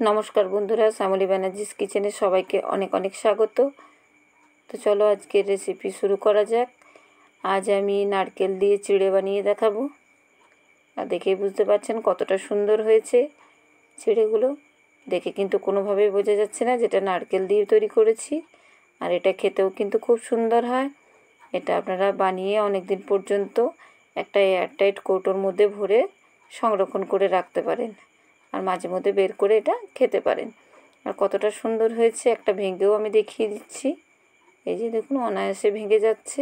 নমস্কার বন্ধুরা, শ্যামলী ব্যানার্জিস কিচেনে সবাইকে অনেক অনেক স্বাগত। তো চলো আজকের রেসিপি শুরু করা যাক। আজ আমি নারকেল দিয়ে চিড়ে বানিয়ে দেখাবো। আর দেখেই বুঝতে পারছেন কতটা সুন্দর হয়েছে চিড়েগুলো। দেখে কিন্তু কোনোভাবেই বোঝা যাচ্ছে না যেটা নারকেল দিয়ে তৈরি করেছি। আর এটা খেতেও কিন্তু খুব সুন্দর হয়। এটা আপনারা বানিয়ে অনেক দিন পর্যন্ত একটা এয়ারটাইট কৌটোর মধ্যে ভরে সংরক্ষণ করে রাখতে পারেন, আর মাঝে মধ্যে বের করে এটা খেতে পারেন। আর কতটা সুন্দর হয়েছে, একটা ভেঙেও আমি দেখিয়ে দিচ্ছি। এই যে দেখুন, অনায়াসে ভেঙে যাচ্ছে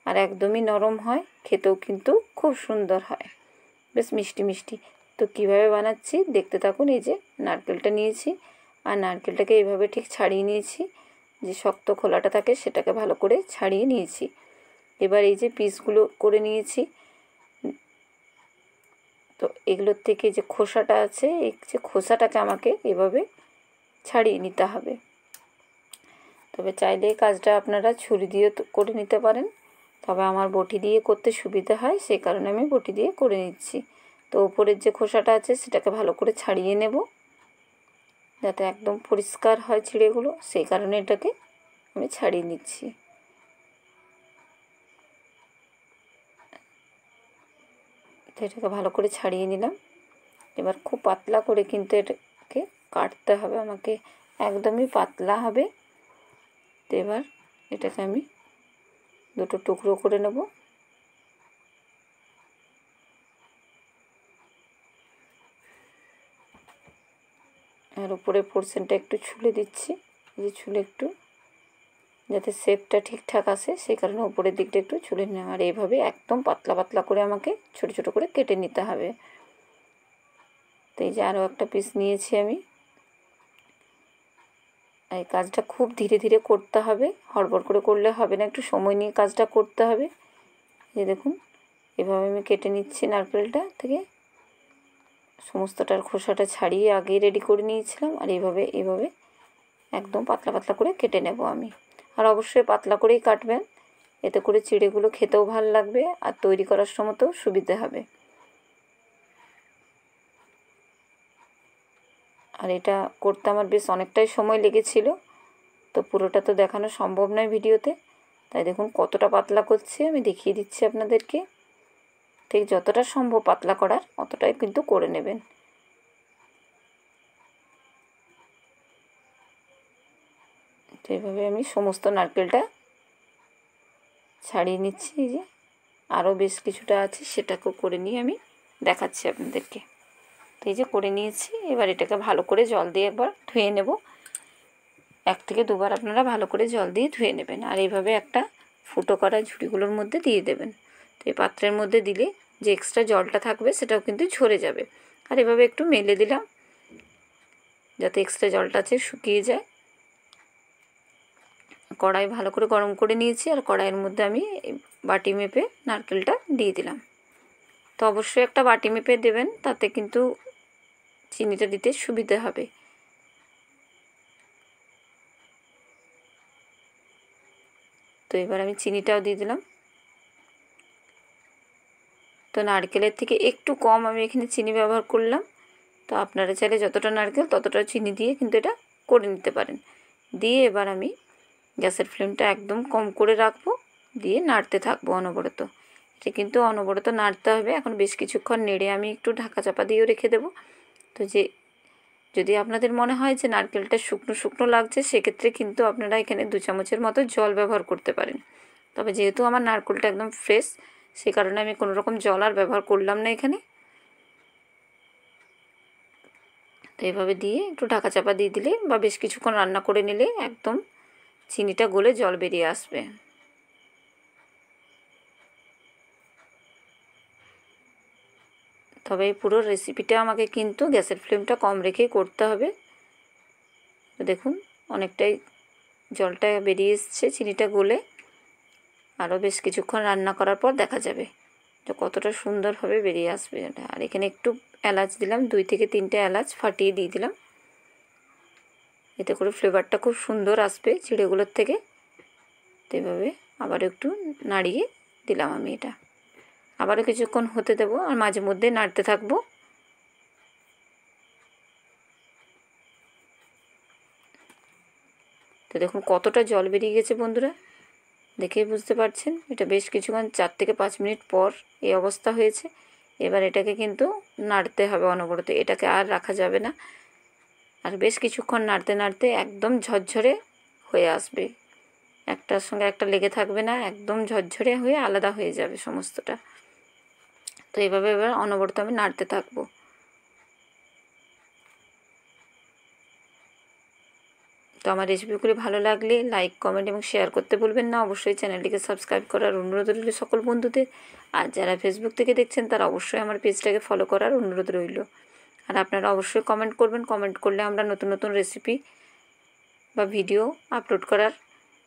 আর একদমই নরম হয়, খেতেও কিন্তু খুব সুন্দর হয়, বেশ মিষ্টি মিষ্টি। তো কীভাবে বানাচ্ছি দেখতে থাকুন। এই যে নারকেলটা নিয়েছি, আর নারকেলটাকে এইভাবে ঠিক ছাড়িয়ে নিয়েছি, যে শক্ত খোলাটা থাকে সেটাকে ভালো করে ছাড়িয়ে নিয়েছি। এবার এই যে পিসগুলো করে নিয়েছি, তো এগুলোর থেকে যে খোসাটা আছে, এই যে খোসাটাকে আমাকে এভাবে ছাড়িয়ে নিতে হবে। তবে চাইলে এই কাজটা আপনারা ছুরি দিয়ে করে নিতে পারেন, তবে আমার বটি দিয়ে করতে সুবিধা হয়, সেই কারণে আমি বটি দিয়ে করে নিচ্ছি। তো উপরের যে খোসাটা আছে সেটাকে ভালো করে ছাড়িয়ে নেব, যাতে একদম পরিষ্কার হয় চিড়েগুলো, সেই কারণে এটাকে আমি ছাড়িয়ে নিচ্ছি। তো এটাকে ভালো করে ছাড়িয়ে নিলাম। এবার খুব পাতলা করে কিন্তু এটাকে কাটতে হবে আমাকে, একদমই পাতলা হবে। তো এবার এটাকে আমি দুটো টুকরো করে নেব। আর উপরের পোর্শনটা একটু ছুলে দিচ্ছি, এই যে ছুলে একটু, যাতে শেপটা ঠিকঠাক আসে, সেই কারণে উপরের দিকটা একটু ছুলে নিলাম। আর এইভাবে একদম পাতলা পাতলা করে আমাকে ছোট ছোট করে কেটে নিতে হবে। তো এই যে আরও একটা পিস নিয়েছি আমি। এই কাজটা খুব ধীরে ধীরে করতে হবে, হড়বড় করে করলে হবে না, একটু সময় নিয়ে কাজটা করতে হবে। এই দেখুন, এভাবে আমি কেটে নিচ্ছি। নারকেলটা থেকে সমস্তটার খোসাটা ছাড়িয়ে আগেই রেডি করে নিয়েছিলাম, আর এইভাবে একদম পাতলা পাতলা করে কেটে নেব আমি। আর অবশ্যই পাতলা করেই কাটবেন, এতে করে চিড়েগুলো খেতেও ভালো লাগবে আর তৈরি করার সময়তেও সুবিধে হবে। আর এটা করতে আমার বেশ অনেকটাই সময় লেগেছিল, তো পুরোটা তো দেখানো সম্ভব নয় ভিডিওতে, তাই দেখুন কতটা পাতলা করছি, আমি দেখিয়ে দিচ্ছি আপনাদেরকে। ঠিক যতটা সম্ভব পাতলা করার অতটাই কিন্তু করে নেবেন। তো এইভাবে আমি সমস্ত নারকেলটা ছাড়িয়ে নিচ্ছি। এই যে আরও বেশ কিছুটা আছে, সেটাকেও করে নিয়ে আমি দেখাচ্ছি আপনাদেরকে। তো এই যে করে নিয়েছি, এবার এটাকে ভালো করে জল দিয়ে একবার ধুয়ে নেব। 1 থেকে 2 বার আপনারা ভালো করে জল দিয়ে ধুয়ে নেবেন, আর এইভাবে একটা ফুটো করা ঝুড়িগুলোর মধ্যে দিয়ে দেবেন। তো এই পাত্রের মধ্যে দিলে যে এক্সট্রা জলটা থাকবে সেটাও কিন্তু ঝরে যাবে। আর এভাবে একটু মেলে দিলাম, যাতে এক্সট্রা জলটা আছে শুকিয়ে যায়। কড়াই ভালো করে গরম করে নিয়েছি, আর কড়াইয়ের মধ্যে আমি বাটি মেপে নারকেলটা দিয়ে দিলাম। তো অবশ্যই একটা বাটি মেপে দেবেন, তাতে কিন্তু চিনিটা দিতে সুবিধে হবে। তো এবার আমি চিনিটাও দিয়ে দিলাম। তো নারকেলের থেকে একটু কম আমি এখানে চিনি ব্যবহার করলাম। তো আপনারা চাইলে যতটা নারকেল ততটা চিনি দিয়ে কিন্তু এটা করে নিতে পারেন। দিয়ে এবার আমি গ্যাসের ফ্লেমটা একদম কম করে রাখবো, দিয়ে নাড়তে থাকবো অনবরত। এটা কিন্তু অনবরত নাড়তে হবে। এখন বেশ কিছুক্ষণ নেড়ে আমি একটু ঢাকা চাপা দিয়েও রেখে দেবো। তো যদি আপনাদের মনে হয় যে নারকেলটা শুকনো শুকনো লাগছে, সেক্ষেত্রে কিন্তু আপনারা এখানে 2 চামচের মতো জল ব্যবহার করতে পারেন। তবে যেহেতু আমার নারকেলটা একদম ফ্রেশ, সেই কারণে আমি কোনো রকম জল আর ব্যবহার করলাম না এখানে। তো এইভাবে দিয়ে একটু ঢাকা চাপা দিয়ে দিলে বা বেশ কিছুক্ষণ রান্না করে নিলে একদম চিনিটা গলে জল বেরিয়ে আসবে। তবে এই পুরো রেসিপিটা আমাকে কিন্তু গ্যাসের ফ্লেমটা কম রেখেই করতে হবে। তো দেখুন অনেকটাই জলটা বেরিয়ে এসছে চিনিটা গলে। আরও বেশ কিছুক্ষণ রান্না করার পর দেখা যাবে তো কতটা সুন্দরভাবে বেরিয়ে আসবে এটা। আর এখানে একটু এলাচ দিলাম, 2 থেকে 3টে এলাচ ফাটিয়ে দিয়ে দিলাম, এতে করে ফ্লেভারটা খুব সুন্দর আসবে চিড়েগুলোর থেকে। তো এভাবে আবার একটু নাড়িয়ে দিলাম আমি এটা, আবারও কিছুক্ষণ হতে দেবো, আর মাঝে মধ্যে নাড়তে থাকবো। তো দেখুন কতটা জল বেরিয়ে গেছে বন্ধুরা, দেখেই বুঝতে পারছেন। এটা বেশ কিছুক্ষণ 4 থেকে 5 মিনিট পর এই অবস্থা হয়েছে। এবার এটাকে কিন্তু নাড়তে হবে অনবরত, এটাকে আর রাখা যাবে না। আর বেশ কিছুক্ষণ নাড়তে নাড়তে একদম ঝরঝরে হয়ে আসবে, একটার সঙ্গে একটা লেগে থাকবে না, একদম ঝরঝরে হয়ে আলাদা হয়ে যাবে সমস্তটা। তো এইভাবে এবার অনবরত আমি নাড়তে থাকবো। তো আমার রেসিপিগুলি ভালো লাগলে লাইক, কমেন্ট এবং শেয়ার করতে ভুলবেন না। অবশ্যই চ্যানেলটিকে সাবস্ক্রাইব করার অনুরোধ রইল সকল বন্ধুদের। আর যারা ফেসবুক থেকে দেখছেন তারা অবশ্যই আমার পেজটাকে ফলো করার অনুরোধ রইল। আর আপনারা অবশ্যই কমেন্ট করবেন, কমেন্ট করলে আমরা নতুন নতুন রেসিপি বা ভিডিও আপলোড করার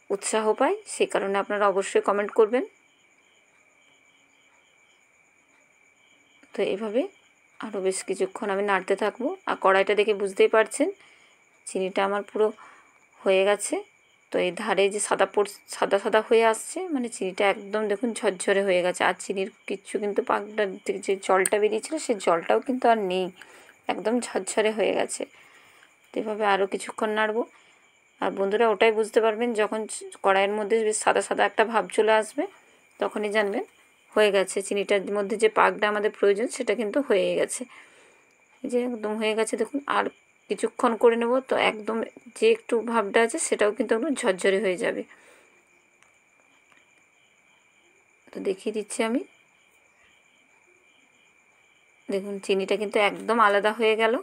উৎসাহ পাই, সেই কারণে আপনারা অবশ্যই কমেন্ট করবেন। তো এভাবে আরও বেশ কিছুক্ষণ আমি নাড়তে থাকবো। আর কড়াইটা দেখে বুঝতেই পারছেন চিনিটা আমার পুরো হয়ে গেছে। তো এই ধারে যে সাদা সাদা হয়ে আসছে, মানে চিনিটা একদম দেখুন ঝরঝরে হয়ে গেছে। আর চিনির কিচ্ছু কিন্তু পাকটা থেকে যে জলটা বেরিয়েছিল সেই জলটাও কিন্তু আর নেই, একদম ঝরঝরে হয়ে গেছে। তো এভাবে আরও কিছুক্ষণ নাড়বো। আর বন্ধুরা ওটাই বুঝতে পারবেন যখন কড়াইয়ের মধ্যে বেশ সাদা সাদা একটা ভাব চলে আসবে, তখনই জানবেন হয়ে গেছে। চিনিটার মধ্যে যে পাকটা আমাদের প্রয়োজন সেটা কিন্তু হয়ে গেছে। এই যে একদম হয়ে গেছে দেখুন। আর কিছুক্ষণ করে নেব, তো একদম যে একটু ভাবটা আছে সেটাও কিন্তু একটু ঝরঝরে হয়ে যাবে। তো দেখিয়ে দিচ্ছি আমি, দেখুন চিনিটা কিন্তু একদম আলাদা হয়ে গেল।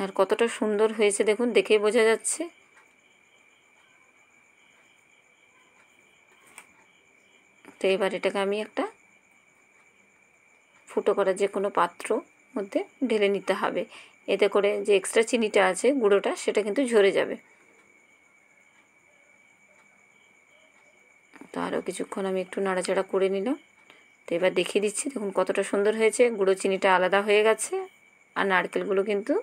আর কতটা সুন্দর হয়েছে দেখুন, দেখেই বোঝা যাচ্ছে। তো এবার এটাকে আমি একটা ফুটো করা যে কোনো পাত্র মধ্যে ঢেলে নিতে হবে, এতে করে যে এক্সট্রা চিনিটা আছে গুঁড়োটা সেটা কিন্তু ঝরে যাবে। তো আরও কিছুক্ষণ আমি একটু নাড়াচাড়া করে নিলাম। তো এবার দেখিয়ে দিচ্ছি দেখুন কতটা সুন্দর হয়েছে, গুঁড়ো চিনিটা আলাদা হয়ে গেছে। আর নারকেলগুলো কিন্তু,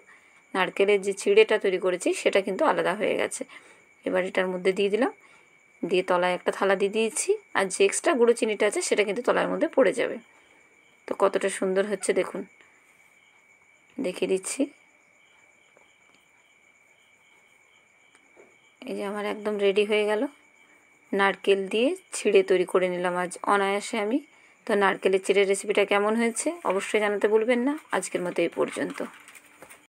নারকেলের যে চিড়েটা তৈরি করেছি সেটা কিন্তু আলাদা হয়ে গেছে। এবার এটার মধ্যে দিয়ে দিলাম, দিয়ে তলায় একটা থালা দিয়ে দিয়েছি। আর যে এক্সট্রা গুঁড়ো চিনিটা আছে সেটা কিন্তু তলার মধ্যে পড়ে যাবে। তো কতটা সুন্দর হচ্ছে দেখুন, দেখিয়ে দিচ্ছি। এই যে আমার একদম রেডি হয়ে গেল, নারকেল দিয়ে চিড়ে তৈরি করে নিলাম আজ অনায়াসে আমি। তো নারকেলের চিড়ের রেসিপিটা কেমন হয়েছে অবশ্যই জানাতে ভুলবেন না। আজকের মতো এই পর্যন্ত।